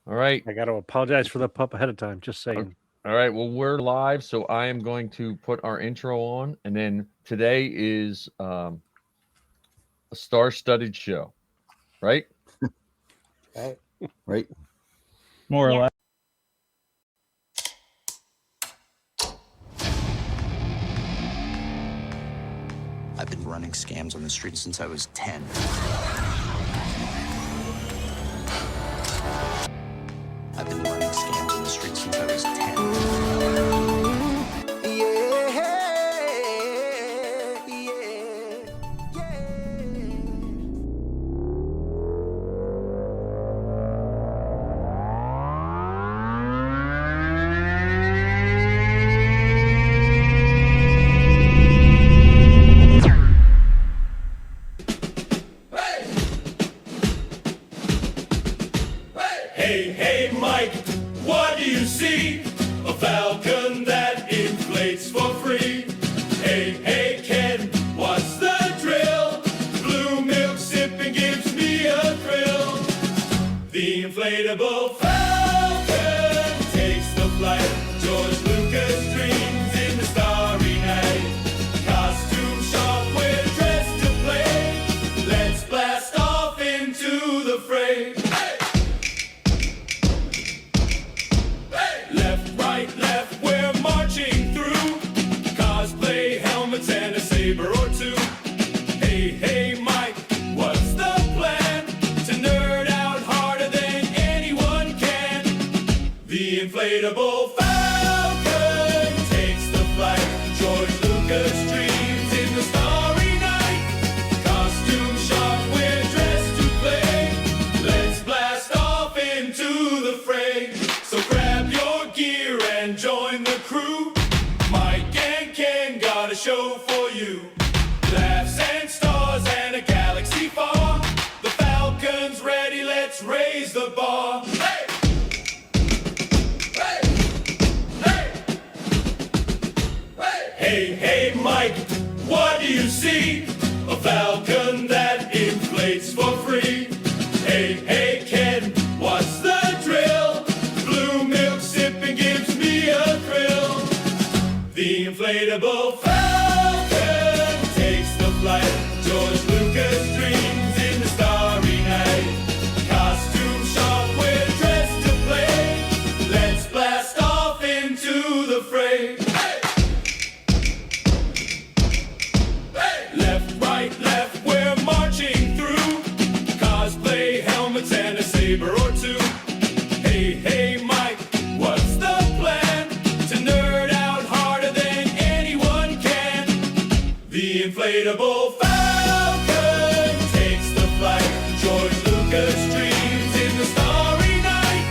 All right. I got to apologize for the pup ahead of time. Just saying. All right. Well, we're live, so I am going to put our intro on, and then today is a star-studded show, right? Right. More or less. I've been running scams on the street since I was 10. I've been running scams on the street since I was 10. Hey, hey, Mike, what do you see? A falcon that inflates for free. Hey, hey, Ken, what's the drill? Blue milk sipping gives me a thrill. The inflatable falcon takes the flight. George Lucas dreams in the starry night. Costume shop, we're dressed to play. Let's blast off into the fray. Left, we're marching through. Cosplay helmets and a saber or two. Hey, hey, Mike, what's the plan? To nerd out harder than anyone can. The inflatable falcon takes the flight. George Lucas dreams in the starry night. Costume shop, we're dressed to play. Let's blast off into the fray. So grab your gear and join the crew. Mike and Ken got a show for you. Laughs and stars and a galaxy far. The Falcon's ready, let's raise the bar. Hey! Hey! Hey! Hey, hey, Mike, what do you see? A falcon that inflates for free. Hey, hey, Ken, what's the drill? Blue milk sipping gives me a thrill. The inflatable falcon takes the flight. George Lucas dreams in the starry night. Costume shop, we're dressed to play. Let's blast off into the fray. Left, we're marching through. Cosplay helmets and a saber or two. Hey, hey, Mike, what's the plan? To nerd out harder than anyone can. The inflatable falcon takes the flight. George Lucas dreams in the starry night.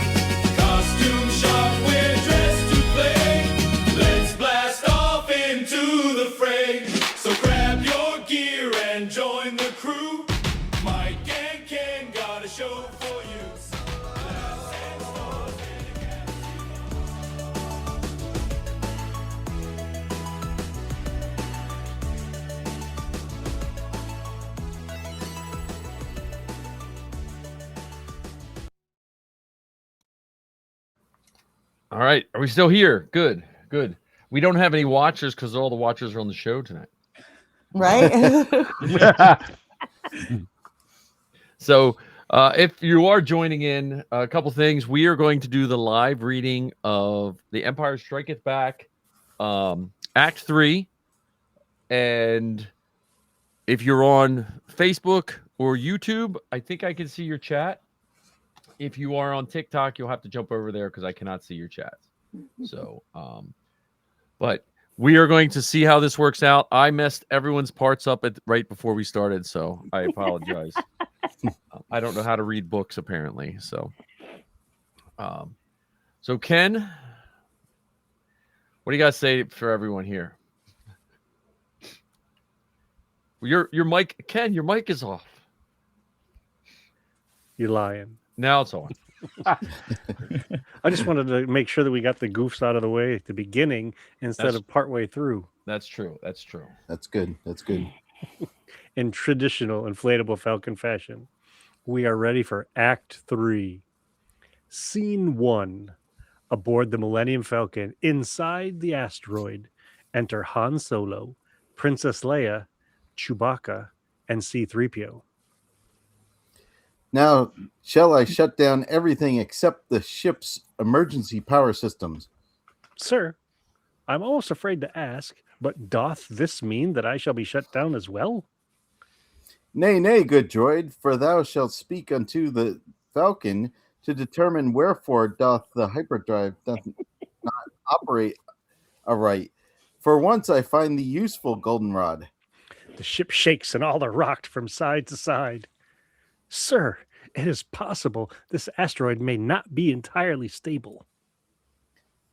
Costume shop, we're dressed to play. Let's blast off into the fray. So grab your gear and join the crew. Mike and Ken got a show for you. Laughs and stars and a galaxy. All right. Are we still here? Good. Good. We don't have any watchers because all the watchers are on the show tonight. Right? So if you are joining in, a couple things. We are going to do the live reading of The Empire Striketh Back, Act 3. And if you're on Facebook or YouTube, I think I can see your chat. If you are on TikTok, you'll have to jump over there because I cannot see your chat. So, but we are going to see how this works out. I messed everyone's parts up right before we started, so I apologize. I don't know how to read books apparently. So, so Ken, what do you guys say for everyone here? Your mic, Ken, your mic is off. You lying. Now it's on. I just wanted to make sure that we got the goofs out of the way at the beginning instead of partway through. That's true. That's true. That's good. That's good. In traditional Inflatable Falcon fashion, we are ready for Act 3. Scene 1. Aboard the Millennium Falcon, inside the asteroid, enter Han Solo, Princess Leia, Chewbacca, and C-3PO. Now, shall I shut down everything except the ship's emergency power systems? Sir, I'm almost afraid to ask, but doth this mean that I shall be shut down as well? Nay, nay, good droid, for thou shalt speak unto the Falcon to determine wherefore doth the hyperdrive doth not operate aright. For once I find thee useful, goldenrod. The ship shakes and all are rocked from side to side. Sir, it is possible this asteroid may not be entirely stable.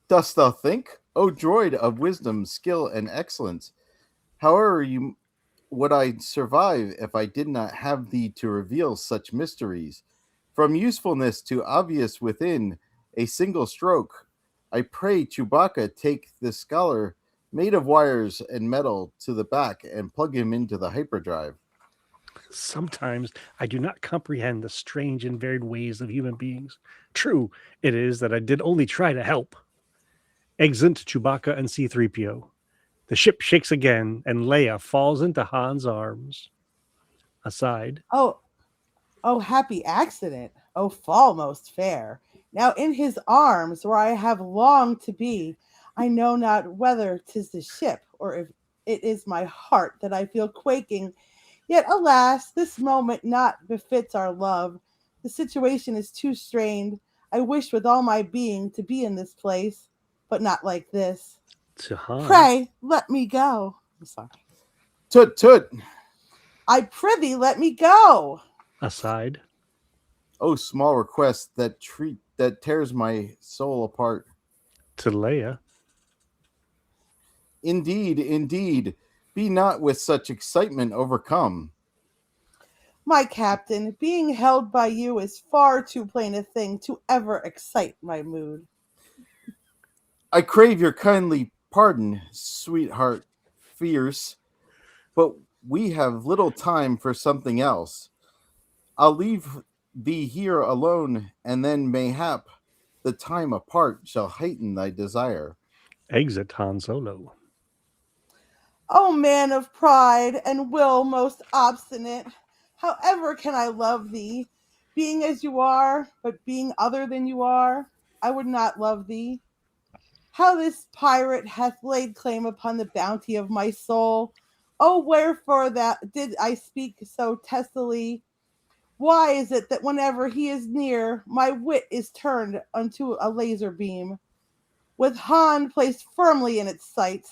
Dost thou think, O droid of wisdom, skill, and excellence, however would I survive if I did not have thee to reveal such mysteries? From usefulness to obvious within a single stroke, I pray Chewbacca take the scholar made of wires and metal to the back and plug him into the hyperdrive. Sometimes I do not comprehend the strange and varied ways of human beings. True it is that I did only try to help. Exit Chewbacca and C-3PO. The ship shakes again, and Leia falls into Han's arms. Aside. Oh, happy accident. Oh, fall most fair. Now in his arms, where I have longed to be, I know not whether 'tis the ship or if it is my heart that I feel quaking. Yet, alas, this moment not befits our love. The situation is too strained. I wish with all my being to be in this place, but not like this. To Han. Pray, let me go. I'm sorry. Tut tut! I prithee, let me go. Aside. Oh, small request that tears my soul apart. To Leia. Indeed, indeed, be not with such excitement overcome. My captain, being held by you is far too plain a thing to ever excite my mood. I crave your kindly pardon, sweetheart fierce, but we have little time for something else. I'll leave thee here alone, and then mayhap the time apart shall heighten thy desire. Exit Han Solo. O man of pride and will most obstinate, however can I love thee? Being as you are, but being other than you are, I would not love thee. How this pirate hath laid claim upon the bounty of my soul. Oh, wherefore that did I speak so testily? Why is it that whenever he is near, my wit is turned unto a laser beam, with Han placed firmly in its sight?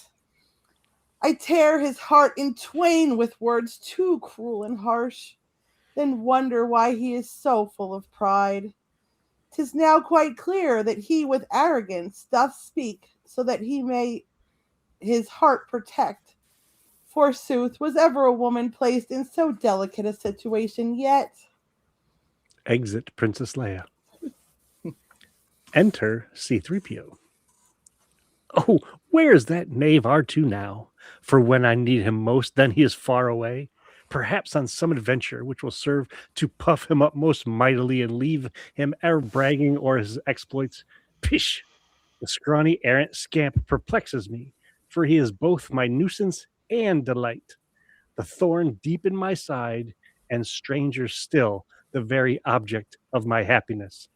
I tear his heart in twain with words too cruel and harsh, then wonder why he is so full of pride. 'Tis now quite clear that he with arrogance doth speak, so that he may his heart protect. Forsooth, was ever a woman placed in so delicate a situation yet? Exit Princess Leia. Enter C-3PO. Oh, where's that knave R2 now? For when I need him most, then he is far away. Perhaps on some adventure which will serve to puff him up most mightily and leave him ever bragging o'er his exploits. Pish! The scrawny errant scamp perplexes me, for he is both my nuisance and delight. The thorn deep in my side, and stranger still, the very object of my happiness.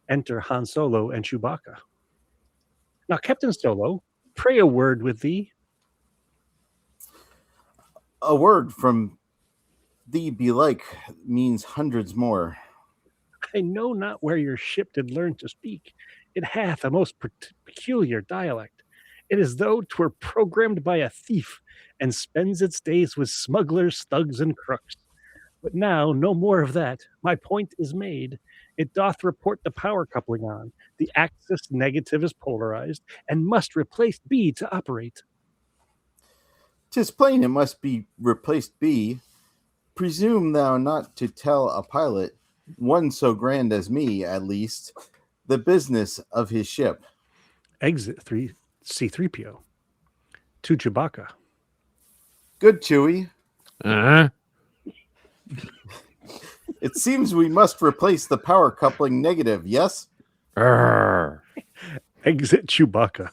Enter Han Solo and Chewbacca. Now, Captain Solo, pray a word with thee. A word from thee belike means hundreds more. I know not where your ship did learn to speak. It hath a most peculiar dialect. It is though 'twere programmed by a thief, and spends its days with smugglers, thugs, and crooks. But now, no more of that. My point is made. It doth report the power coupling on. The axis negative is polarized, and must replace B to operate. 'Tis plain it must be replaced B. Presume thou not to tell a pilot, one so grand as me, at least, the business of his ship. Exit C-3PO. To Chewbacca. Good, Chewie. Uh-huh. It seems we must replace the power coupling negative, yes? Arr. Exit Chewbacca.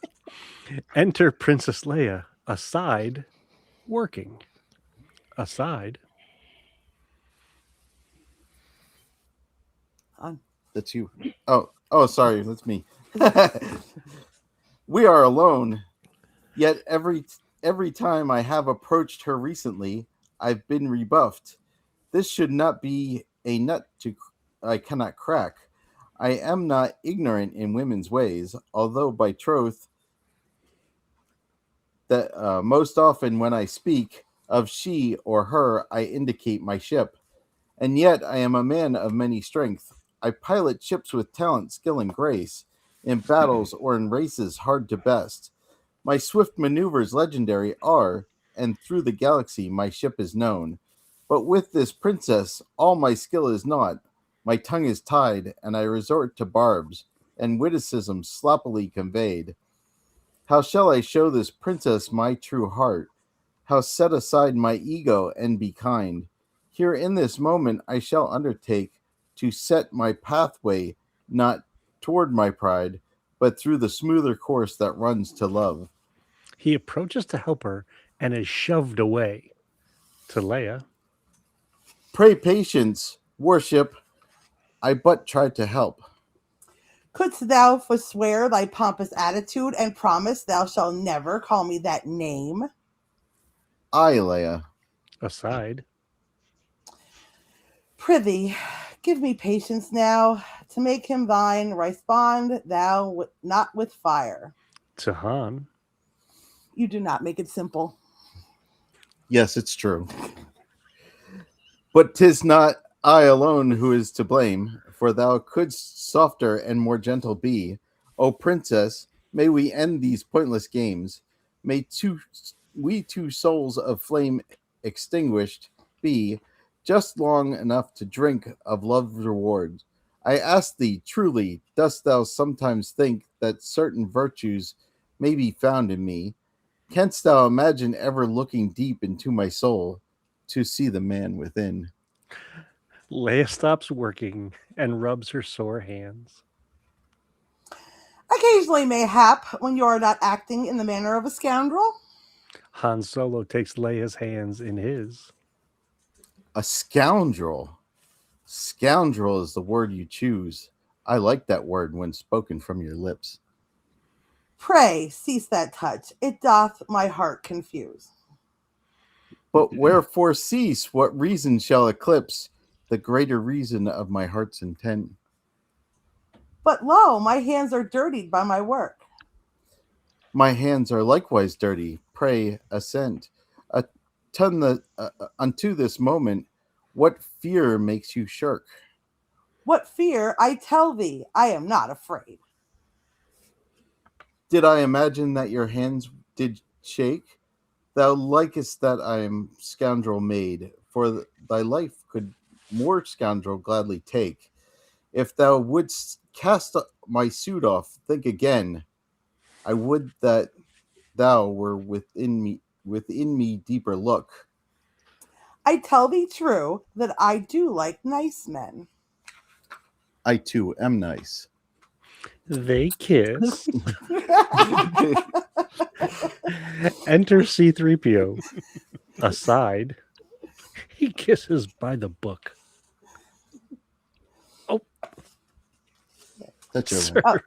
Enter Princess Leia, aside, working. Aside. That's you. Oh, sorry, that's me. We are alone. Yet every time I have approached her recently, I've been rebuffed. This should not be a nut I cannot crack. I am not ignorant in women's ways, although by troth that most often when I speak of she or her, I indicate my ship. And yet I am a man of many strength. I pilot ships with talent, skill, and grace, in battles or in races hard to best. My swift maneuvers legendary are, and through the galaxy my ship is known. But with this princess, all my skill is naught. My tongue is tied, and I resort to barbs, and witticisms sloppily conveyed. How shall I show this princess my true heart? How set aside my ego and be kind? Here in this moment I shall undertake to set my pathway not toward my pride, but through the smoother course that runs to love. He approaches to help her and is shoved away. To Leia. Pray patience, worship. I but tried to help. Couldst thou forswear thy pompous attitude and promise thou shalt never call me that name? Aye, Leia. Aside. Prithee, give me patience now to make him thine. Respond thou not with fire. To Han. You do not make it simple. Yes, it's true. But 'tis not I alone who is to blame, for thou couldst softer and more gentle be. O princess, may we end these pointless games. May we two souls of flame extinguished be, just long enough to drink of love's reward. I ask thee, truly, dost thou sometimes think that certain virtues may be found in me? Canst thou imagine ever looking deep into my soul to see the man within? Leia stops working and rubs her sore hands. Occasionally, mayhap, when you are not acting in the manner of a scoundrel. Han Solo takes Leia's hands in his. A scoundrel. Scoundrel is the word you choose. I like that word when spoken from your lips. Pray, cease that touch. It doth my heart confuse. But wherefore cease? What reason shall eclipse the greater reason of my heart's intent? But lo, my hands are dirtied by my work. My hands are likewise dirty. Pray, assent. Unto this moment, what fear makes you shirk? What fear, I tell thee, I am not afraid. Did I imagine that your hands did shake? Thou likest that I am scoundrel made, for thy life could more scoundrel gladly take. If thou wouldst cast my suit off, think again. I would that thou were within me deeper look. I tell thee true that I do like nice men. I too am nice. They kiss. Enter C-3PO. Aside. He kisses by the book. Oh, That's your sir.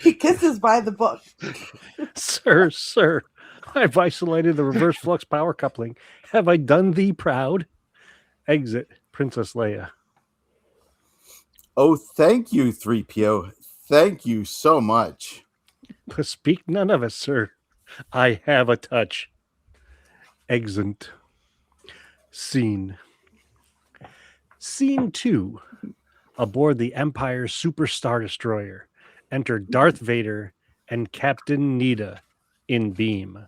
He kisses by the book. Sir, I've isolated the reverse flux power coupling. Have I done thee proud? Exit Princess Leia. Oh, thank you, 3PO. Thank you so much. But speak none of it, sir. I have a touch. Exit. Scene 2. Aboard the Empire's Super Star Destroyer, enter Darth Vader and Captain Nita in beam.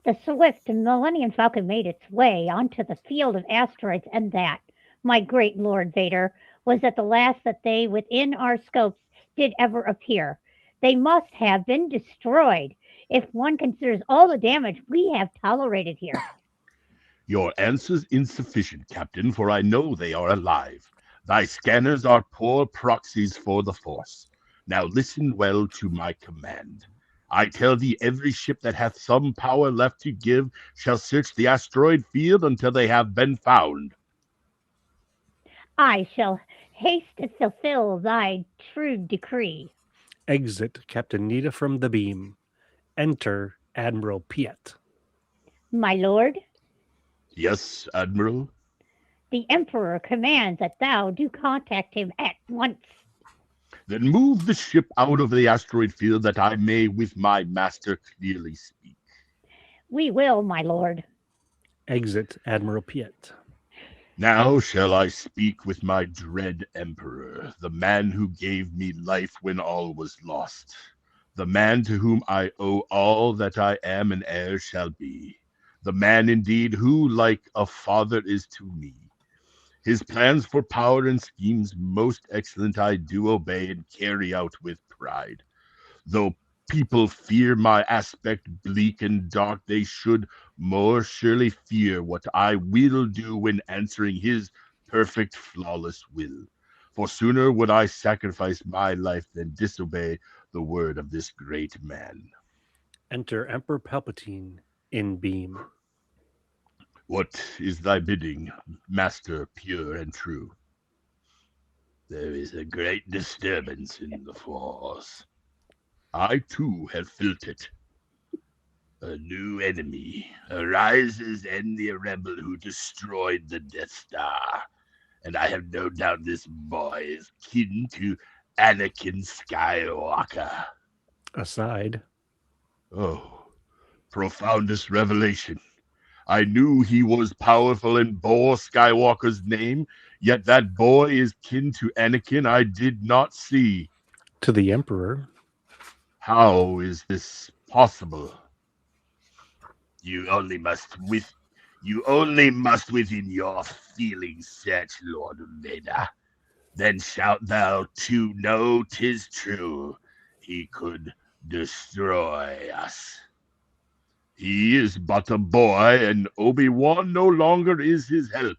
The swift Millennium Falcon made its way onto the field of asteroids, and that, my great Lord Vader, was at the last that they within our scopes did ever appear. They must have been destroyed, if one considers all the damage we have tolerated here. Your answer's insufficient, Captain, for I know they are alive. Thy scanners are poor proxies for the Force. Now listen well to my command. I tell thee every ship that hath some power left to give shall search the asteroid field until they have been found. I shall haste to fulfill thy true decree. Exit Captain Nita from the beam. Enter Admiral Piet. My lord, Yes, Admiral? the Emperor commands that thou do contact him at once. Then move the ship out of the asteroid field that I may with my master clearly speak. We will, my lord. Exit Admiral Piet. Now shall I speak with my dread Emperor, the man who gave me life when all was lost, the man to whom I owe all that I am and e'er shall be, the man indeed who, like a father, is to me. His plans for power and schemes most excellent I do obey and carry out with pride. Though people fear my aspect bleak and dark, they should more surely fear what I will do when answering his perfect, flawless will. For sooner would I sacrifice my life than disobey the word of this great man. Enter Emperor Palpatine in beam. What is thy bidding, master pure and true? There is a great disturbance in the Force. I too have felt it. A new enemy arises in the rebel who destroyed the Death Star, and I have no doubt this boy is kin to Anakin Skywalker. Aside. Oh, profoundest revelation. I knew he was powerful and bore Skywalker's name, yet that boy is kin to Anakin I did not see. To the Emperor. How is this possible? You only must within your feelings search, Lord Vader. Then shalt thou too know 'tis true. He could destroy us. He is but a boy, and Obi-Wan no longer is his help.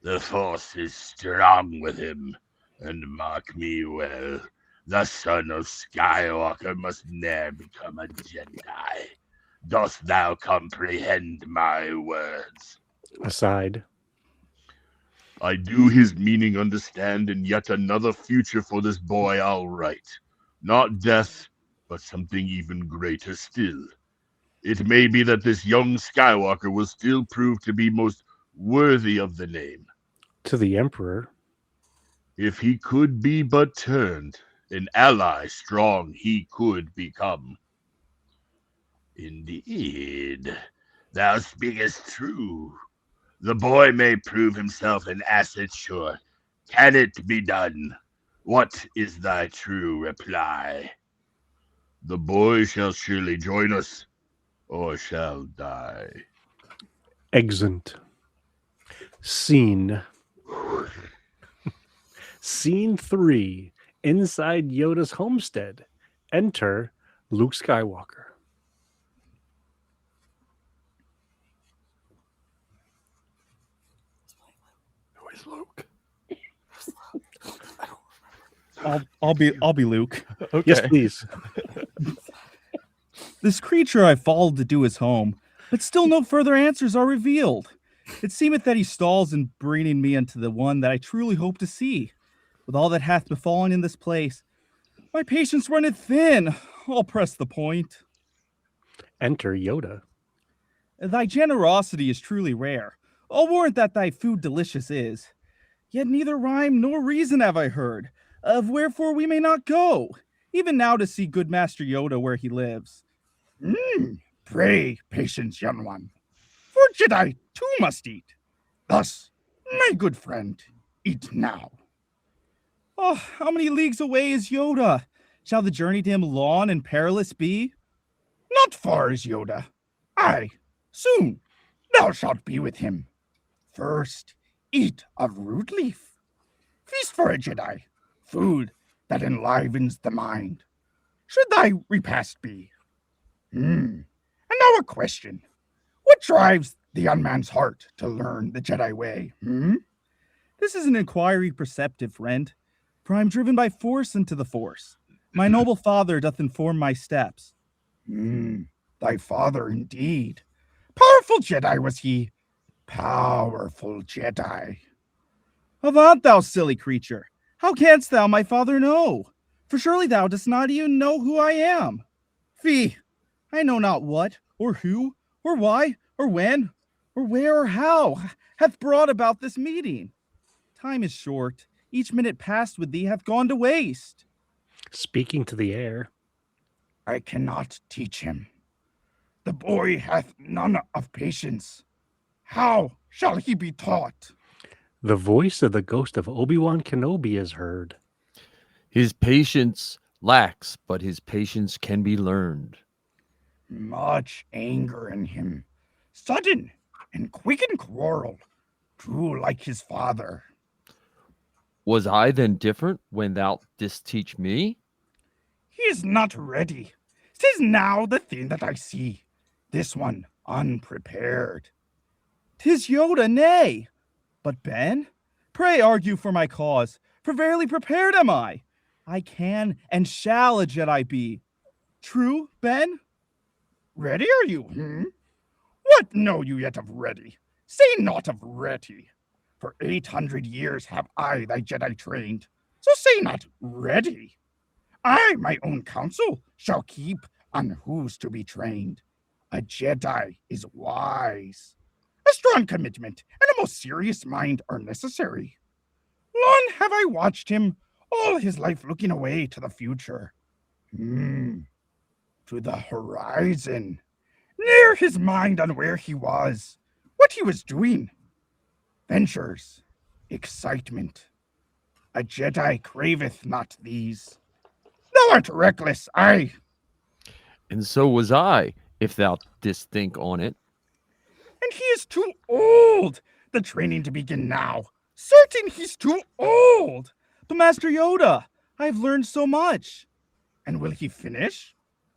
The Force is strong with him, and mark me well, the son of Skywalker must ne'er become a Jedi. Dost thou comprehend my words? Aside. I do his meaning understand, and yet another future for this boy I'll write. Not death, but something even greater still. It may be that this young Skywalker will still prove to be most worthy of the name. To the Emperor. If he could be but turned, an ally strong he could become. Indeed, thou speakest true. The boy may prove himself an asset sure. Can it be done? What is thy true reply? The boy shall surely join us, or shall die. Exeunt. Scene. Scene 3. Inside Yoda's homestead. Enter Luke Skywalker. Who is Luke? I'll be Luke. Okay. Yes, please. This creature I followed to do his home, but still no further answers are revealed. It seemeth that he stalls in bringing me unto the one that I truly hope to see. With all that hath befallen in this place, my patience runneth thin. I'll press the point. Enter Yoda. Thy generosity is truly rare. I'll warrant that thy food delicious is. Yet neither rhyme nor reason have I heard, of wherefore we may not go, even now to see good Master Yoda where he lives. Pray, patience, young one. For Jedi too must eat. Thus, my good friend, eat now. Oh, how many leagues away is Yoda? Shall the journey to him long and perilous be? Not far is Yoda. Aye, soon thou shalt be with him. First, eat of root leaf. Feast for a Jedi, food that enlivens the mind. Should thy repast be? And now a question. What drives the unman's heart to learn the Jedi way? This is an inquiry perceptive, friend, for I am driven by force into the force. My noble father doth inform my steps. Thy father indeed. Powerful Jedi was he. Powerful Jedi. Avaunt, thou silly creature! How canst thou, my father, know? For surely thou dost not even know who I am. Fie! I know not what, or who, or why, or when, or where, or how hath brought about this meeting. Time is short. Each minute passed with thee hath gone to waste. Speaking to the air. I cannot teach him. The boy hath none of patience. How shall he be taught? The voice of the ghost of Obi-Wan Kenobi is heard. His patience lacks, but his patience can be learned. Much anger in him. Sudden and quick in quarrel. True like his father. Was I then different when thou didst teach me? He is not ready. 'Tis now the thing that I see. This one unprepared. 'Tis Yoda, nay. But Ben, pray argue for my cause, for verily prepared am I. I can and shall a Jedi be. True, Ben? Ready are you? What know you yet of ready? Say not of ready. For 800 years have I thy Jedi trained, so say not ready. I my own counsel shall keep on who's to be trained. A Jedi is wise. A strong commitment and a most serious mind are necessary. Long have I watched him, all his life looking away to the future. To the horizon. Near his mind on where he was, what he was doing. Ventures, excitement. A Jedi craveth not these. Thou art reckless, aye. And so was I, if thou didst think on it. And he is too old. The training to begin now. Certain he's too old. But Master Yoda, I have learned so much. And will he finish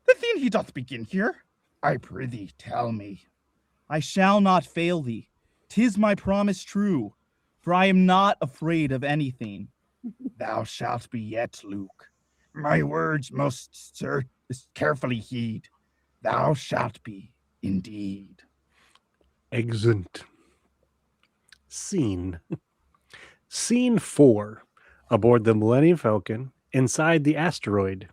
the thing he doth begin here? I prithee tell me. I shall not fail thee. 'Tis my promise true, for I am not afraid of anything. Thou shalt be yet, Luke. My words most carefully heed. Thou shalt be indeed. Exeunt. Scene. Scene 4. Aboard the Millennium Falcon, inside the asteroid.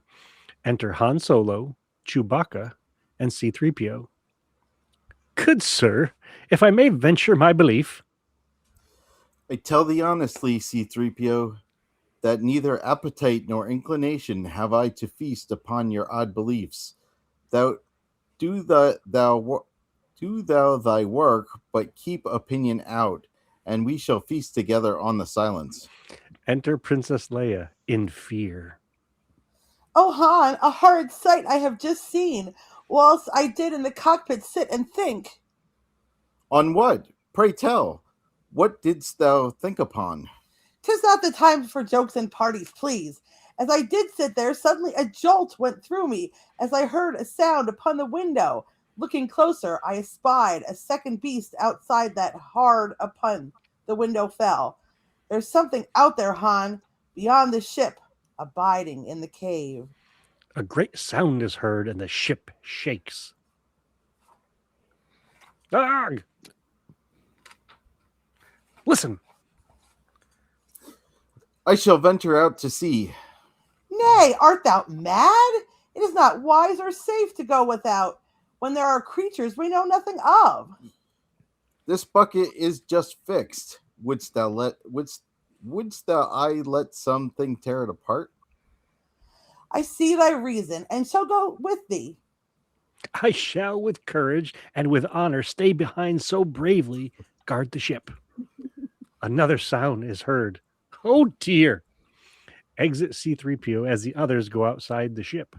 Enter Han Solo, Chewbacca, and C-3PO. Good sir, if I may venture my belief. I tell thee honestly, C-3PO, that neither appetite nor inclination have I to feast upon your odd beliefs. Do thou thy work, but keep opinion out, and we shall feast together on the silence. Enter Princess Leia in fear. Oh, Han, a horrid sight I have just seen, whilst I did in the cockpit sit and think. On what? Pray tell. What didst thou think upon? 'Tis not the time for jokes and parties, please. As I did sit there, suddenly a jolt went through me, as I heard a sound upon the window. Looking closer, I espied a second beast outside that hard upon the window fell. There's something out there, Han, beyond the ship, abiding in the cave. A great sound is heard, and the ship shakes. Arg! Listen. I shall venture out to sea. Nay, art thou mad? It is not wise or safe to go without, when there are creatures we know nothing of. This bucket is just fixed. Wouldst thou I let something tear it apart? I see thy reason, and shall go with thee. I shall with courage and with honor stay behind so bravely, guard the ship. Another sound is heard. Oh dear. Exit C-3PO as the others go outside the ship.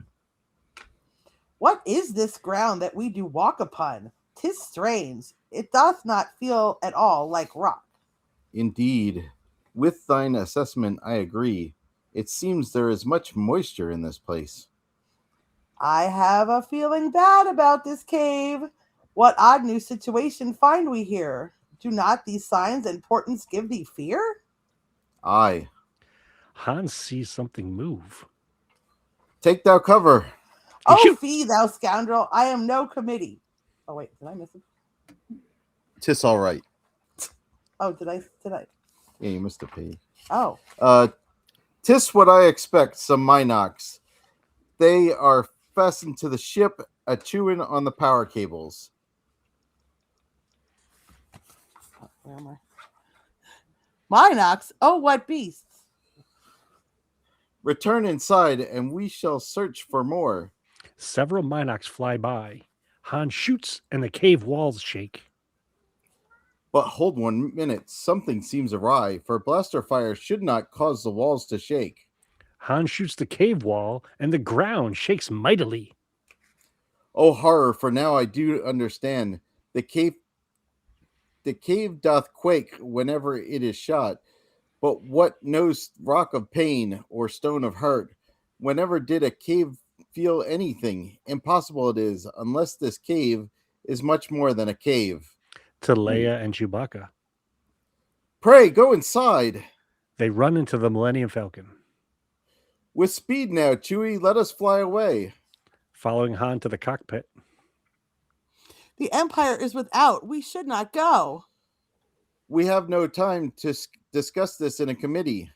What is this ground that we do walk upon? 'Tis strange. It doth not feel at all like rock. Indeed. With thine assessment I agree. It seems there is much moisture in this place. I have a feeling bad about this cave. What odd new situation find we here? Do not these signs and portents give thee fear? Aye. Hans sees something move. Take thou cover. Oh, shoot. fie, thou scoundrel! I am no committee. Oh wait, did I miss it? 'Tis all right. Oh, did I? Yeah, you missed a page. Oh, 'Tis what I expect, some Minox. They are fastened to the ship, a chewing on the power cables. where am I? Minox? Oh, what beasts! Return inside, and we shall search for more. Several Minox fly by. Hans shoots, and the cave walls shake. But hold 1 minute. Something seems awry, for blaster fire should not cause the walls to shake. Hans shoots the cave wall, and the ground shakes mightily. Oh, horror, for now I do understand. The cave doth quake whenever it is shot. But what knows rock of pain or stone of hurt? Whenever did a cave feel anything? Impossible it is, unless this cave is much more than a cave. To Leia and Chewbacca. Pray, go inside. They run into the Millennium Falcon. With speed now, Chewie, let us fly away. Following Han to the cockpit. The Empire is without. We should not go. We have no time to discuss this in a committee.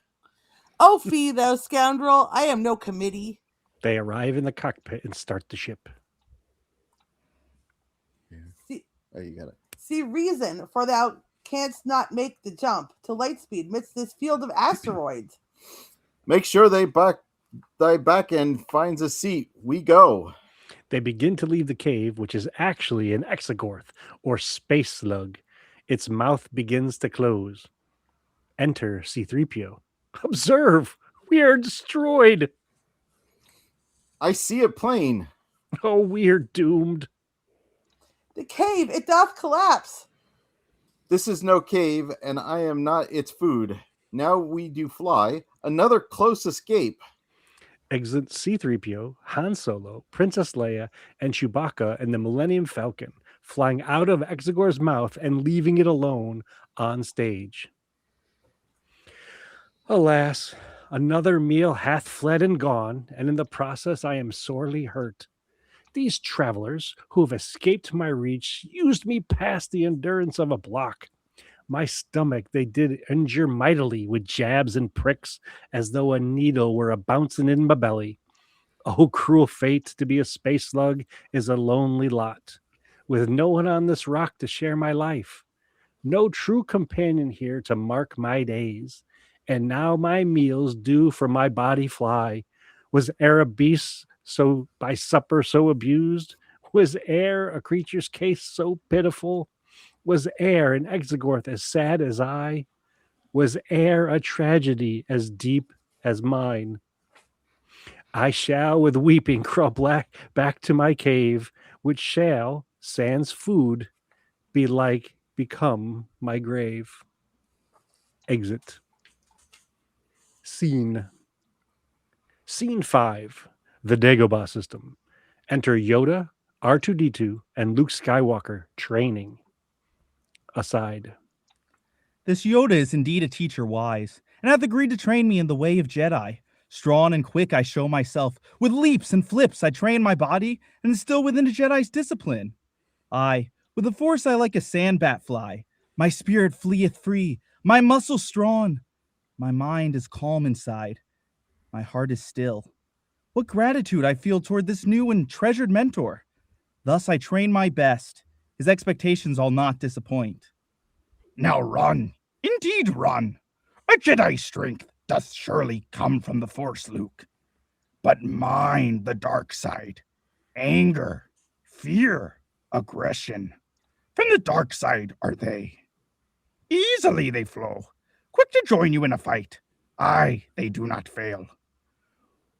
Oh, fie, thou scoundrel! I am no committee. They arrive in the cockpit and start the ship. Oh, you got it. See reason, for thou canst not make the jump to light speed midst this field of asteroids. Make sure thy back end finds a seat. We go. They begin to leave the cave, which is actually an exogorth, or space slug. Its mouth begins to close. Enter C-3PO. Observe! We are destroyed! I see it plain. Oh, we are doomed. The cave, it doth collapse. This is no cave, and I am not its food. Now we do fly. Another close escape. Exit C-3PO, Han Solo, Princess Leia, and Chewbacca and the Millennium Falcon, flying out of Exegor's mouth and leaving it alone on stage. Alas, another meal hath fled and gone, and in the process I am sorely hurt. These travelers who have escaped my reach used me past the endurance of a block. My stomach they did injure mightily with jabs and pricks, as though a needle were a-bouncing in my belly. Oh, cruel fate, to be a space slug is a lonely lot, with no one on this rock to share my life. No true companion here to mark my days. And now my meals do for my body fly. Was e'er a beast so by supper so abused? Was e'er a creature's case so pitiful? Was e'er an exogorth as sad as I? Was e'er a tragedy as deep as mine? I shall with weeping crawl back to my cave, which shall, sans food, become my grave. Exit. Scene 5, the Dagobah system. Enter Yoda, R2-D2, and Luke Skywalker training. Aside. This Yoda is indeed a teacher wise, and hath agreed to train me in the way of Jedi. Strong and quick I show myself, with leaps and flips I train my body, and still within a Jedi's discipline. Aye, with the Force I like a sandbat fly. My spirit fleeth free, my muscles strong. My mind is calm inside, my heart is still. What gratitude I feel toward this new and treasured mentor. Thus I train my best, his expectations I'll not disappoint. Now run, indeed run. A Jedi's strength doth surely come from the Force, Luke. But mind the dark side. Anger, fear, aggression. From the dark side are they. Easily they flow, quick to join you in a fight. Aye, they do not fail.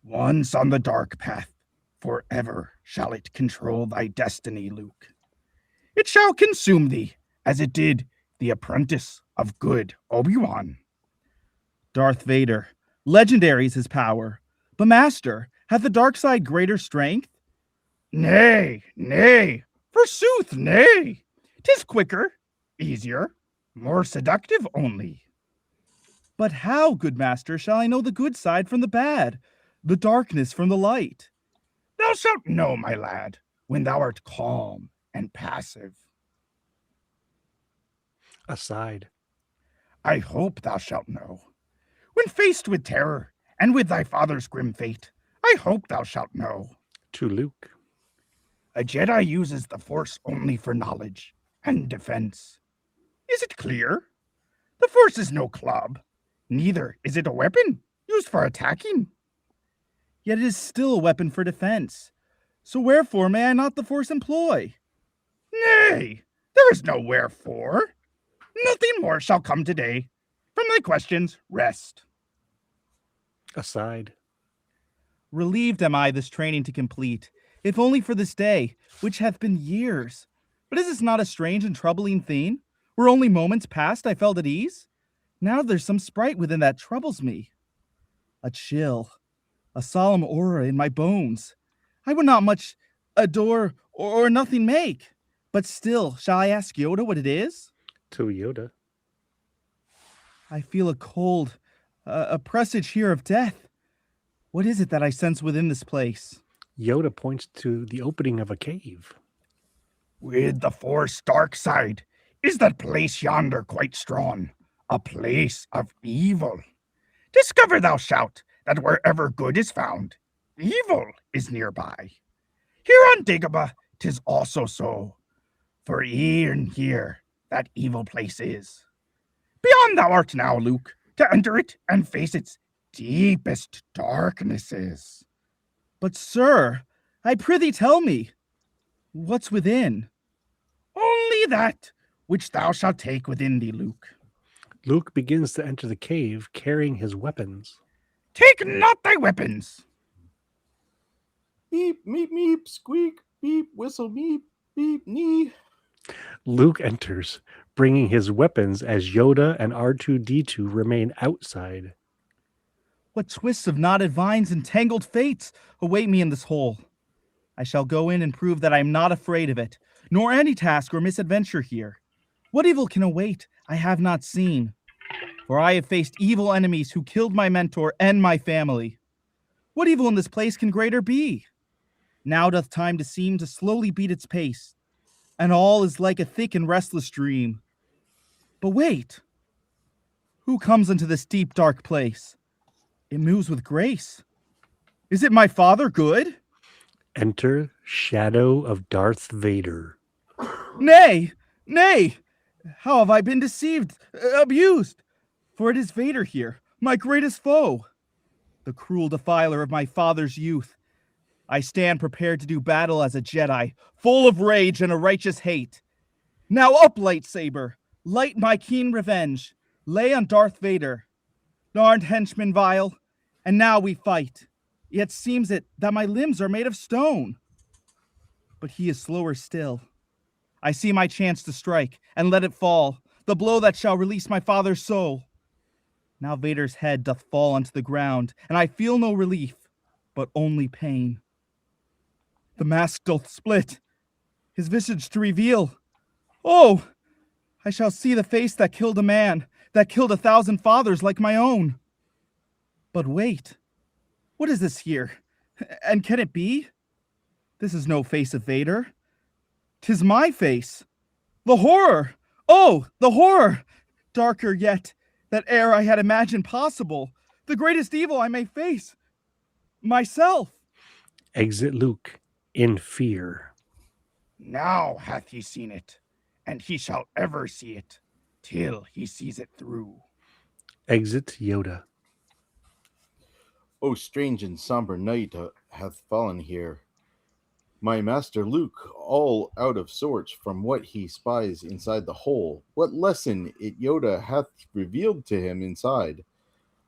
Once on the dark path, forever shall it control thy destiny, Luke. It shall consume thee, as it did the apprentice of good Obi-Wan. Darth Vader, legendary is his power, but Master, hath the dark side greater strength? Nay, nay, Forsooth, nay. 'Tis quicker, easier, more seductive only. But how, good master, shall I know the good side from the bad, the darkness from the light? Thou shalt know, my lad, when thou art calm and passive. Aside. I hope thou shalt know. When faced with terror and with thy father's grim fate, I hope thou shalt know. To Luke. A Jedi uses the Force only for knowledge and defense. Is it clear? The Force is no club. Neither is it a weapon used for attacking. Yet it is still a weapon for defense. So wherefore may I not the force employ? Nay, there is no wherefore. Nothing more shall come today. From thy questions, rest. Aside. Relieved am I this training to complete, if only for this day, which hath been years. But is this not a strange and troubling thing? Were only moments past I felt at ease? Now there's some sprite within that troubles me. A chill, a solemn aura in my bones. I would not much adore or nothing make. But still, shall I ask Yoda what it is? To Yoda. I feel a cold, a presage here of death. What is it that I sense within this place? Yoda points to the opening of a cave. With the Force dark side, is that place yonder quite strong, a place of evil. Discover thou shalt that wherever good is found, evil is nearby. Here on Dagobah, 'tis also so. For e'en here that evil place is. Beyond thou art now, Luke, to enter it and face its deepest darknesses. But, sir, I prithee tell me, what's within? Only that which thou shalt take within thee, Luke. Luke begins to enter the cave carrying his weapons. Take not thy weapons. Beep, meep, meep, squeak, beep, whistle, meep, beep, knee. Luke enters, bringing his weapons as Yoda and R2-D2 remain outside. What twists of knotted vines and tangled fates await me in this hole? I shall go in and prove that I am not afraid of it, nor any task or misadventure here. What evil can await I have not seen? For I have faced evil enemies who killed my mentor and my family. What evil in this place can greater be? Now doth time to seem to slowly beat its pace, and all is like a thick and restless dream. But wait! Who comes into this deep, dark place? It moves with grace. Is it my father, good? Enter Shadow of Darth Vader. Nay, nay! How have I been deceived, abused? For it is Vader here, my greatest foe, the cruel defiler of my father's youth. I stand prepared to do battle as a Jedi, full of rage and a righteous hate. Now up, lightsaber, light my keen revenge, lay on Darth Vader. Darned henchman vile, and now we fight. Yet seems it that my limbs are made of stone. But he is slower still. I see my chance to strike, and let it fall, the blow that shall release my father's soul. Now Vader's head doth fall unto the ground, and I feel no relief, but only pain. The mask doth split, his visage to reveal. Oh, I shall see the face that killed a man, that killed 1,000 fathers like my own. But wait, what is this here? And can it be? This is no face of Vader. 'Tis my face. The horror! Oh, the horror! Darker yet, that ere I had imagined possible, the greatest evil I may face. Myself. Exit Luke in fear. Now hath he seen it, and he shall ever see it, till he sees it through. Exit Yoda. Oh, strange and somber night hath fallen here. My master Luke, all out of sorts from what he spies inside the hole. What lesson it Yoda hath revealed to him inside?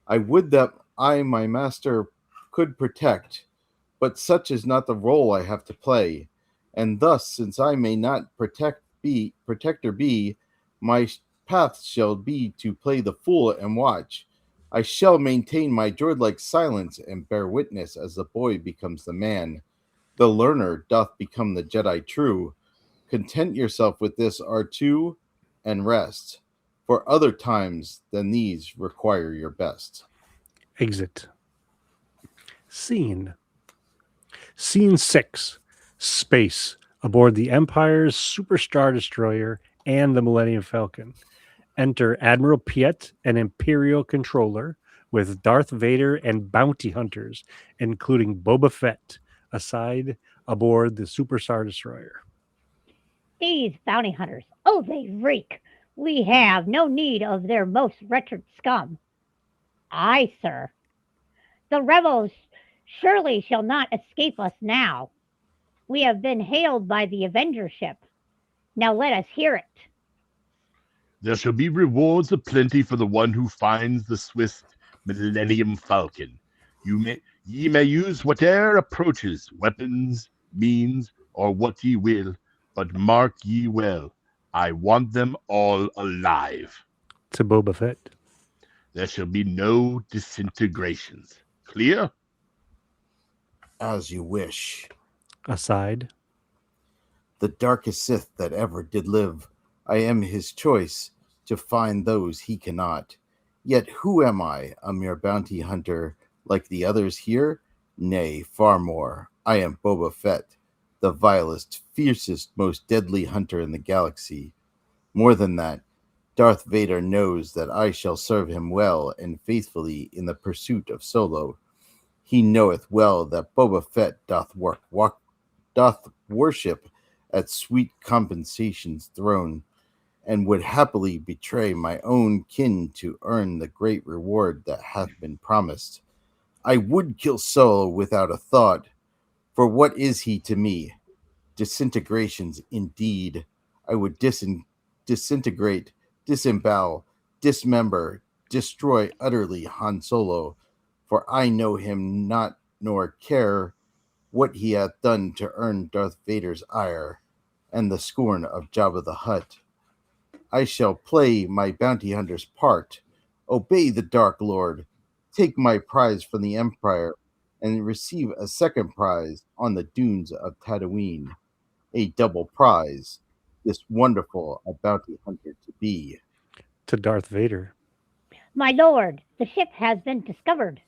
I would that I my master could protect, but such is not the role I have to play. And thus, since I may not protector be, my path shall be to play the fool and watch. I shall maintain my droid-like silence and bear witness as the boy becomes the man. The learner doth become the Jedi true. content yourself with this R2 and rest, for other times than these require your best. Exit. Scene 6. Space aboard the Empire's Super Star Destroyer and the Millennium Falcon. Enter Admiral Piet and Imperial Controller with Darth Vader and bounty hunters, including Boba Fett, aside aboard the Super Star Destroyer. These bounty hunters, oh, they reek. We have no need of their most wretched scum. Aye, sir. The rebels surely shall not escape us now. We have been hailed by the Avenger ship. Now let us hear it. There shall be rewards aplenty for the one who finds the swift Millennium Falcon. Ye may use whate'er approaches, weapons, means, or what ye will, but mark ye well, I want them all alive. To Boba Fett. There shall be no disintegrations. Clear? As you wish. Aside. The darkest Sith that ever did live, I am his choice to find those he cannot. Yet who am I, a mere bounty hunter like the others here? Nay, far more. I am Boba Fett, the vilest, fiercest, most deadly hunter in the galaxy. More than that, Darth Vader knows that I shall serve him well and faithfully in the pursuit of Solo. He knoweth well that Boba Fett doth worship at sweet compensation's throne, and would happily betray my own kin to earn the great reward that hath been promised. I would kill Solo without a thought, for what is he to me? Disintegrations indeed. I would disintegrate, disembowel, dismember, destroy utterly Han Solo, for I know him not nor care what he hath done to earn Darth Vader's ire and the scorn of Jabba the Hutt. I shall play my bounty hunter's part, obey the Dark Lord, take my prize from the Empire, and receive a second prize on the dunes of Tatooine. A double prize, this wonderful a bounty hunter to be. To Darth Vader. My lord, the ship has been discovered.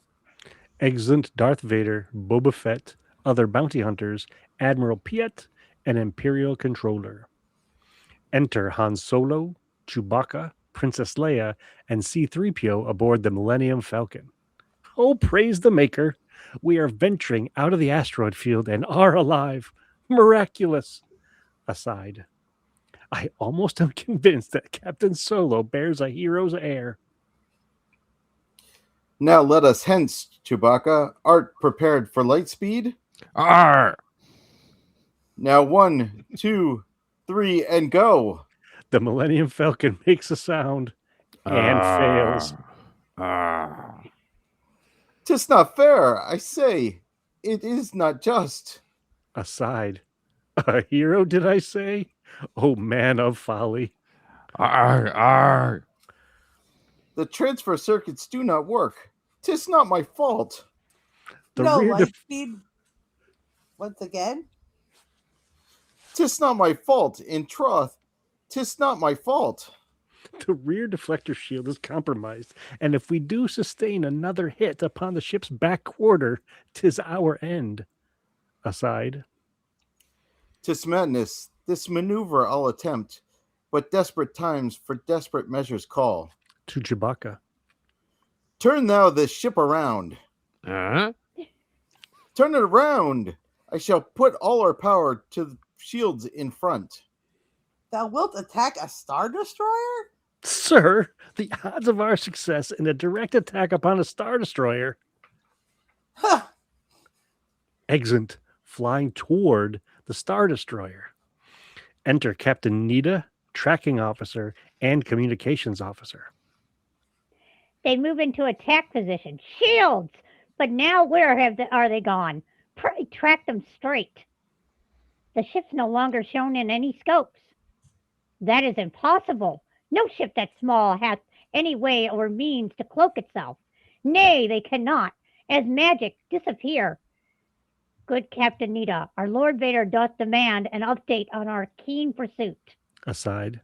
Exeunt Darth Vader, Boba Fett, other bounty hunters, Admiral Piet, and Imperial Controller. Enter Han Solo, Chewbacca, Princess Leia, and C-3PO aboard the Millennium Falcon. Oh, praise the Maker! We are venturing out of the asteroid field and are alive. Miraculous! Aside. I almost am convinced that Captain Solo bears a hero's air. Now let us hence, Chewbacca. Art prepared for light speed? Arr! Now 1, 2, 3, and go. The Millennium Falcon makes a sound and fails. Arr! 'Tis not fair, I say. It is not just. Aside. A hero, did I say? Oh, man of folly. Arr! Arr! The transfer circuits do not work. 'Tis not my fault. The no, rear light speed. Once again? 'Tis not my fault, in troth. 'Tis not my fault. The rear deflector shield is compromised, and if we do sustain another hit upon the ship's back quarter, 'tis our end. Aside. 'Tis madness. This maneuver I'll attempt, but desperate times for desperate measures call. To Chewbacca. Turn thou this ship around. Huh? Turn it around. I shall put all our power to the shields in front. Thou wilt attack a Star Destroyer? Sir, the odds of our success in a direct attack upon a Star Destroyer. Huh. Exeunt, flying toward the Star Destroyer. Enter Captain Nita, Tracking Officer, and Communications Officer. They move into attack position. Shields! But now where are they gone? Pray track them straight. The ship's no longer shown in any scopes. That is impossible. No ship that small hath any way or means to cloak itself. Nay, they cannot, as magic, disappear. Good Captain Nita, our Lord Vader doth demand an update on our keen pursuit. Aside.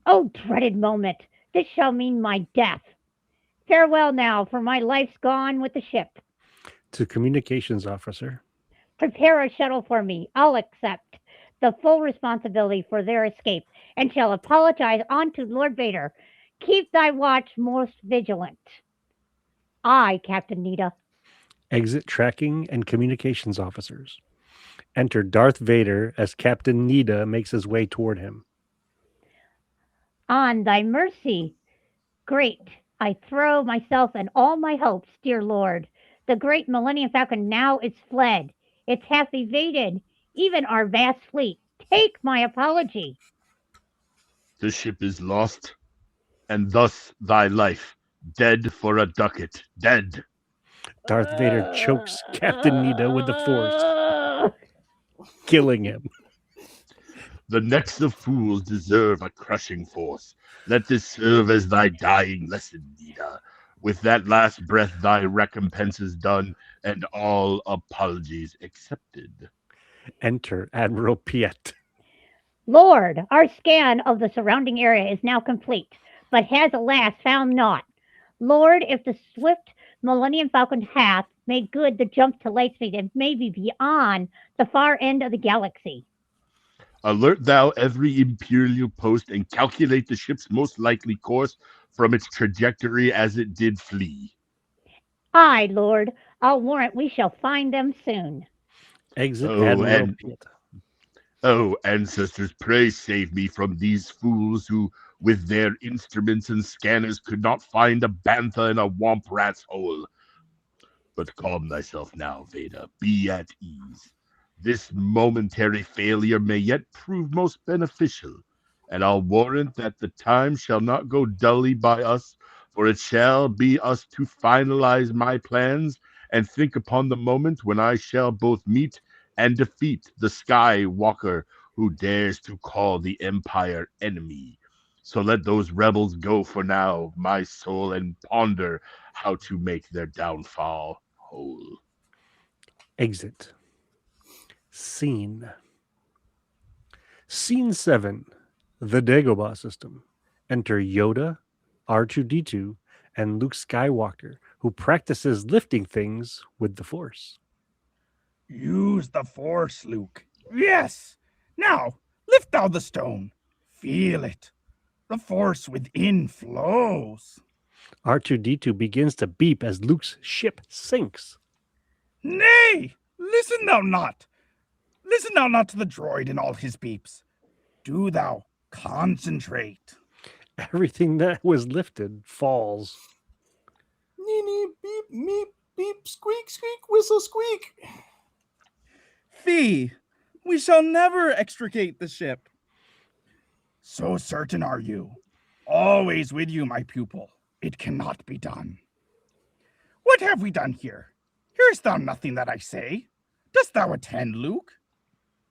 Oh, dreaded moment! This shall mean my death. Farewell now, for my life's gone with the ship. To communications officer. Prepare a shuttle for me. I'll accept the full responsibility for their escape, and shall apologize unto Lord Vader. Keep thy watch most vigilant. I, Captain Nita. Exit tracking and communications officers. Enter Darth Vader as Captain Nita makes his way toward him. On thy mercy, great, I throw myself and all my hopes, dear Lord. The great Millennium Falcon now is fled. It hath evaded even our vast fleet. Take my apology. The ship is lost, and thus thy life, dead for a ducat, dead. Darth Vader chokes Captain Nita with the Force, killing him. The necks of fools deserve a crushing force. Let this serve as thy dying lesson, Nita. With that last breath thy recompense is done, and all apologies accepted. Enter Admiral Piet. Lord, our scan of the surrounding area is now complete, but has alas found naught. Lord, if the swift Millennium Falcon hath made good the jump to Lightspeed and maybe beyond the far end of the galaxy. Alert thou every Imperial post and calculate the ship's most likely course from its trajectory as it did flee. Aye, Lord, I'll warrant we shall find them soon. Exit Admiral Piet. Oh, ancestors, pray save me from these fools who, with their instruments and scanners, could not find a bantha in a womp rat's hole. But calm thyself now, Vader. Be at ease. This momentary failure may yet prove most beneficial, and I'll warrant that the time shall not go dully by us, for it shall be us to finalize my plans and think upon the moment when I shall both meet and defeat the Skywalker who dares to call the Empire enemy. So let those rebels go for now, my soul, and ponder how to make their downfall whole. Exit. Scene 7. The Dagobah system. Enter Yoda, R2-D2, and Luke Skywalker, who practices lifting things with the Force. Use the Force, Luke. Yes! Now, lift thou the stone. Feel it. The Force within flows. R2-D2 begins to beep as Luke's ship sinks. Nay! Listen thou not. Listen thou not to the droid and all his beeps. Do thou concentrate. Everything that was lifted falls. Nee, beep, meep, beep, squeak, squeak, whistle, squeak. Fee, we shall never extricate the ship. So certain are you. Always with you, my pupil. It cannot be done. What have we done here? Hearest thou nothing that I say? Dost thou attend, Luke?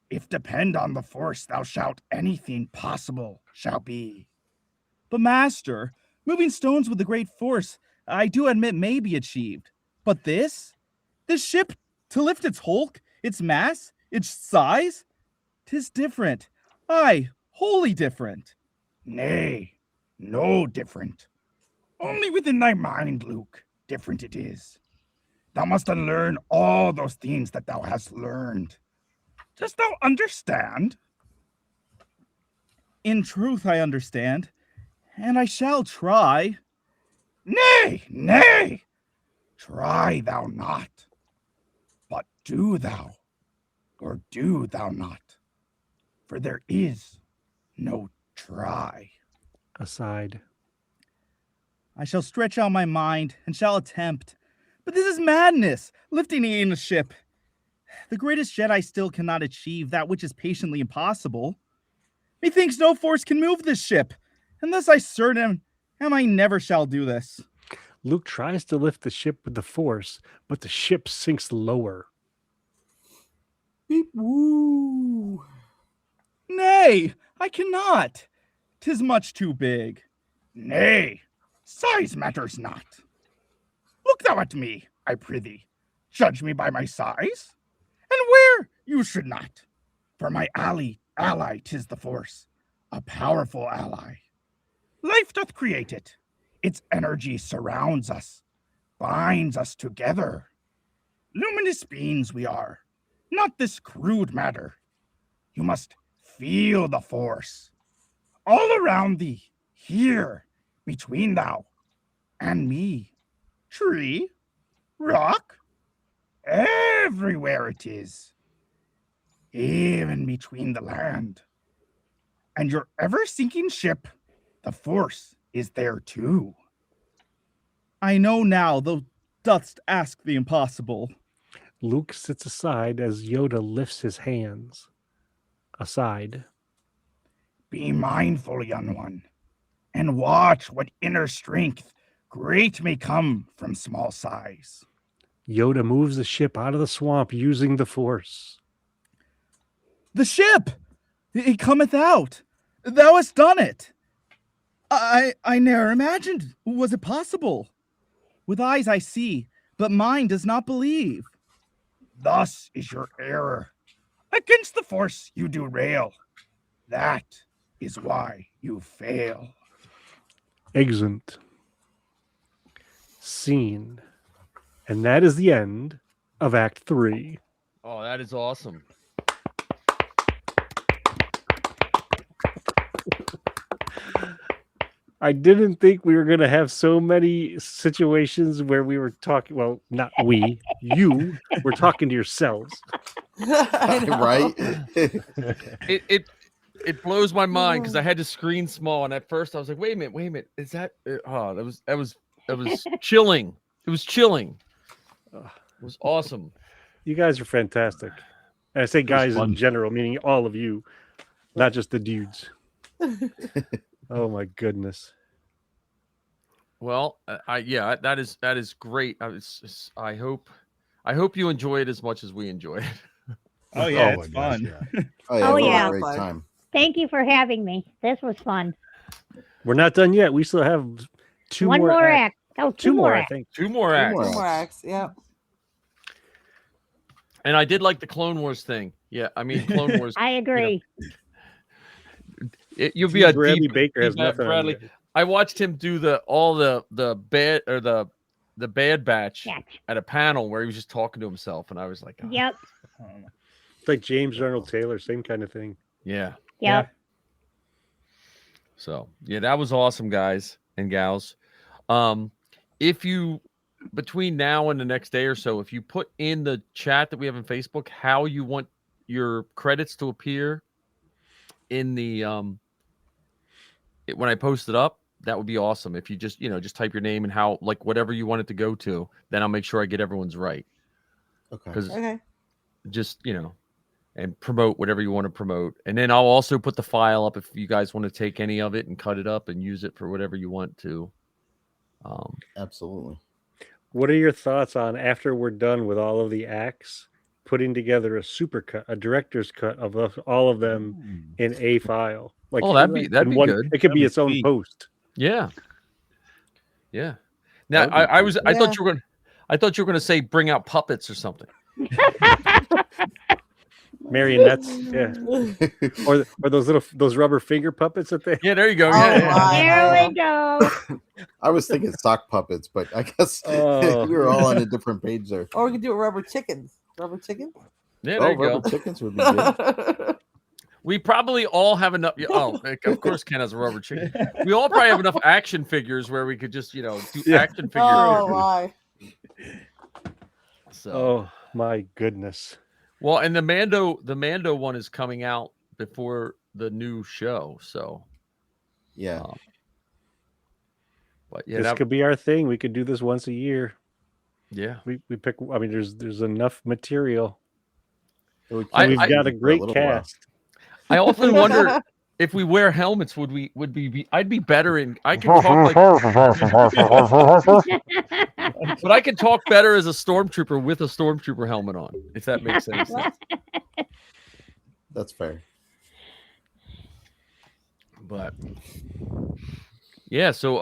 If depend on the Force, thou shalt anything possible shall be. But master, moving stones with the great force, I do admit may be achieved. But this ship, to lift its hulk, its mass, its size, 'tis different. Aye, wholly different. Nay, no different. Only within thy mind, Luke, different it is. Thou must unlearn all those things that thou hast learned. Dost thou understand? In truth, I understand, and I shall try. Nay, nay, try thou not, but do thou, or do thou not, for there is no try. Aside. I shall stretch out my mind and shall attempt. But this is madness, lifting in a ship. The greatest Jedi still cannot achieve that which is patiently impossible. Methinks no force can move this ship, and thus I certain am I never shall do this. Luke tries to lift the ship with the Force, but the ship sinks lower. Beep, woo. Nay, I cannot. 'Tis much too big. Nay, size matters not. Look thou at me, I prithee. Judge me by my size. And You should not. For my ally 'tis the Force, a powerful ally. Life doth create it. Its energy surrounds us, binds us together. Luminous beings we are, not this crude matter. You must feel the Force. All around thee, here, between thou and me. Tree, rock, everywhere it is. Even between the land. And your ever-sinking ship, the Force, is there too. I know now thou dost ask the impossible. Luke sits aside as Yoda lifts his hands aside. Be mindful, young one, and watch what inner strength great may come from small size. Yoda moves the ship out of the swamp using the Force. The ship! It cometh out. Thou hast done it. I ne'er imagined. Was it possible? With eyes I see, but mine does not believe. Thus is your error. Against the Force you do rail. That is why you fail. Exeunt. Scene. And that is the end of Act 3. Oh, that is awesome. I didn't think we were going to have so many situations where we were talking. Well, not we, you were talking to yourselves. Right? It blows my mind because I had to screen small, and at first I was like, wait a minute, is that? Oh, that was chilling. It was chilling. It was awesome. You guys are fantastic. And I say guys in fun. general, meaning all of you, not just the dudes. Oh my goodness. Well, that is great. I hope you enjoy it as much as we enjoy it. Oh yeah, Oh it's my gosh, fun. yeah. Oh, yeah, Oh, it was yeah. a great time. Thank you for having me. This was fun. We're not done yet. We still have two One more acts. act. Oh, Two more, I acts. think. Two more acts. more. Two more acts. Yep. And I did like the Clone Wars thing. Yeah, I mean Clone Wars. I agree. You'll be a Bradley deep Baker has Matt nothing on Bradley. you. I watched him do the bad or the Bad Batch Yeah. at a panel where he was just talking to himself, and I was like, oh, Yep. It's like James Arnold Taylor, same kind of thing. yeah. Yep. So yeah, that was awesome, guys and gals. If you between now and the next day or so, if you put in the chat that we have on Facebook how you want your credits to appear in the when I post it up, that would be awesome. If you just type your name and how like whatever you want it to go to, then I'll make sure I get everyone's right. Okay. Because Okay. just and promote whatever you want to promote, and then I'll also put the file up if you guys want to take any of it and cut it up and use it for whatever you want to. Absolutely. What are your thoughts on after we're done with all of the acts, putting together a supercut, a director's cut of all of them in a file? Like, Oh, that'd be in one, good. It could That'd be be its own sweet. post. Yeah. Now That'd be I was I cool. thought you were gonna say bring out puppets or something. Marionettes, yeah, or those rubber finger puppets that they. Yeah, there you go. Oh, Yeah, my. There we go. I was thinking sock puppets, but I guess Oh. we were all on a different page there. Or we could do rubber chickens. Rubber chickens? yeah, there you go. Rubber chickens would be good. We probably all have enough. Oh, of course, Ken has a rubber chicken. We all probably have enough action figures where we could just do action figure. Oh, my. So. Oh my goodness! Well, and the Mando one is coming out before the new show, so Yeah. but yeah, This could be our thing. We could do this once a year. yeah. We pick. I mean, there's enough material. We I- We've I- got a for great little while. cast. I often wonder if we wear helmets, would be I'd be better in. I can talk but I can talk better as a stormtrooper with a stormtrooper helmet on, if that makes any sense. That's fair. But yeah, so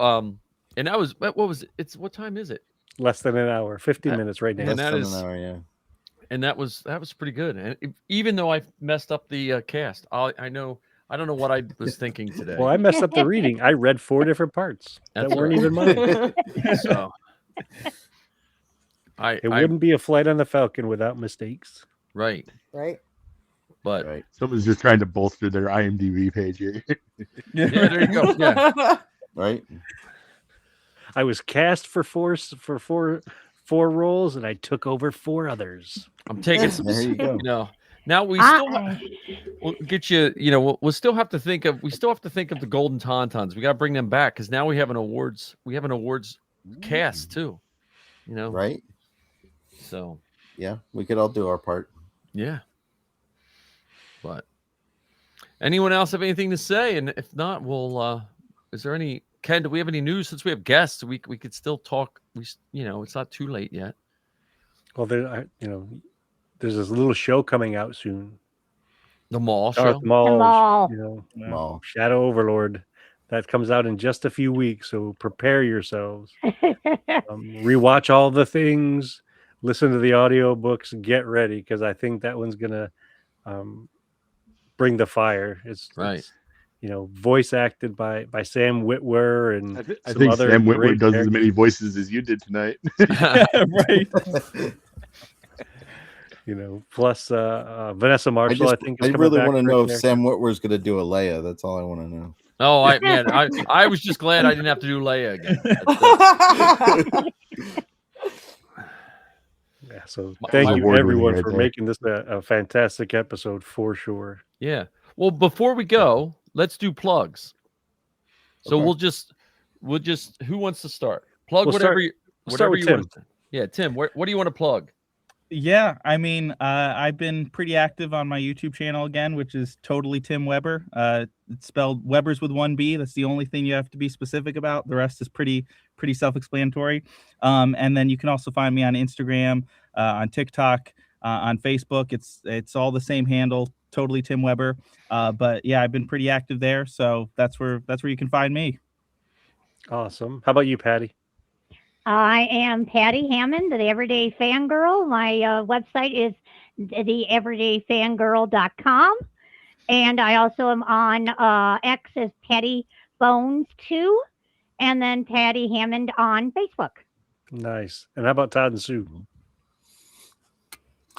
and that was what was it? What time is it? Less than an hour, 15 minutes right now. And Less that than is- an hour, yeah. and that was pretty good. And even though I messed up the cast, I don't know what I was thinking today. Well, I messed up the reading. I read 4 different parts that That's weren't right. even mine. So It wouldn't be a flight on the Falcon without mistakes. Right. Right. But Right. Someone's just trying to bolster their IMDb page here. yeah, there you go. Yeah. Right. I was cast for four roles, and I took over 4 others. I'm taking some. There you go. You know, now we still we'll get you. You know, we'll still have to think of. We still have to think of the Golden Tauntauns. We got to bring them back because now we have an awards. We have an awards cast too. You know. Right. So. Yeah, we could all do our part. Yeah. But anyone else have anything to say? And if not, we'll. Is there any? Ken, do we have any news? Since we have guests, we could still talk. It's not too late yet. Well, there's this little show coming out soon. The Mall Darth show. Maul, The Maul. Maul. Shadow Overlord. That comes out in just a few weeks, so prepare yourselves. Rewatch all the things, listen to the audiobooks, get ready, because I think that one's gonna bring the fire. It's voice acted by Sam Witwer and I some think other Sam Witwer great does as characters. many voices as you did tonight. Right. Plus Vanessa Marshall. I think I is coming really back want to for know a if character. Sam Witwer's going to do a Leia. That's all I want to know. Oh, I was just glad I didn't have to do Leia again. Yeah, so thank you award-winning everyone right for there. making this a fantastic episode for sure. Yeah. Well, before we go, let's do plugs. So Okay. we'll just who wants to start? Plug We'll whatever start- you we'll start whatever with you want. Yeah, Tim, what do you want to plug? Yeah, I mean, I've been pretty active on my YouTube channel again, which is totally Tim Weber. It's spelled Weber's with 1 B. That's the only thing you have to be specific about. The rest is pretty self-explanatory. And then you can also find me on Instagram, on TikTok, on Facebook. It's all the same handle, totally Tim Weber. But yeah, I've been pretty active there, so that's where you can find me. Awesome. How about you, Patty? I am Patty Hammond, the Everyday Fangirl. My website is theeverydayfangirl.com. And I also am on X as Patty Bones 2, and then Patty Hammond on Facebook. Nice. And how about Todd and Sue?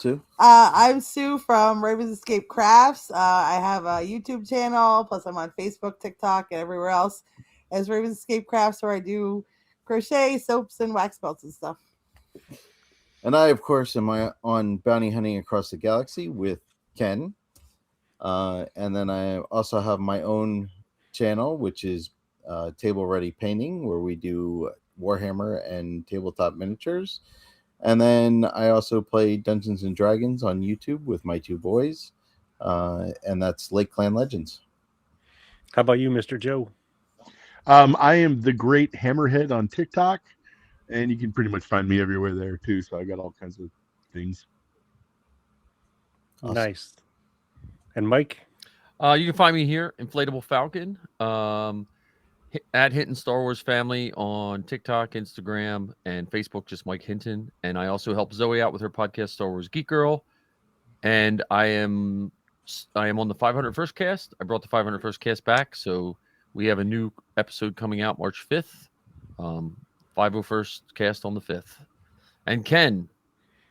Sue? I'm Sue from Ravens Escape Crafts. I have a YouTube channel, plus I'm on Facebook, TikTok, and everywhere else as Ravens Escape Crafts, where I do crochet, soaps, and wax belts and stuff. And I, of course, am on bounty hunting across the galaxy with Ken. And then I also have my own channel, which is Table Ready Painting, where we do Warhammer and tabletop miniatures. And then I also play Dungeons and Dragons on YouTube with my 2 boys. And that's Lake Clan Legends. How about you, Mr. Joe? I am the Great Hammerhead on TikTok, and you can pretty much find me everywhere there too. So I got all kinds of things. Awesome. Nice. And Mike? You can find me here, Inflatable Falcon, at Hinton Star Wars Family on TikTok, Instagram, and Facebook, just Mike Hinton. And I also help Zoe out with her podcast, Star Wars Geek Girl. And I am on the 501st cast. I brought the 501st cast back, so we have a new episode coming out March 5th. 501st cast on the 5th. And Ken,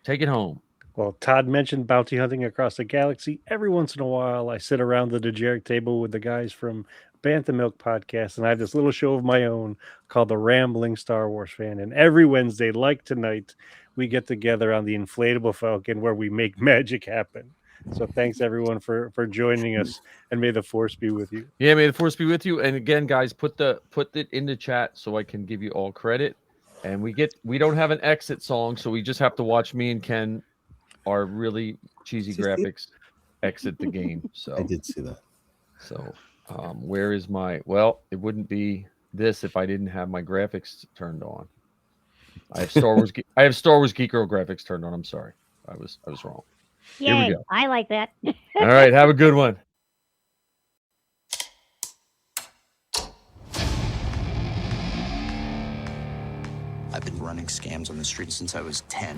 take it home. Well, Todd mentioned bounty hunting across the galaxy. Every once in a while, I sit around the Dejeric table with the guys from Bantha Milk Podcast, and I have this little show of my own called The Rambling Star Wars Fan. And every Wednesday, like tonight, we get together on the Inflatable Falcon where we make magic happen. So thanks, everyone, for joining us, and may the Force be with you. Yeah, may the Force be with you. And again, guys, put it in the chat so I can give you all credit. And we don't have an exit song, so we just have to watch me and Ken, our really cheesy graphics, exit the game. So I did see that. So where is my? Well, it wouldn't be this if I didn't have my graphics turned on. I have Star Wars. I have Star Wars Geek Girl graphics turned on. I'm sorry, I was wrong. Here we Yay, go. I like that. All right, have a good one. I've been running scams on the street since I was 10.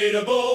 Inflatable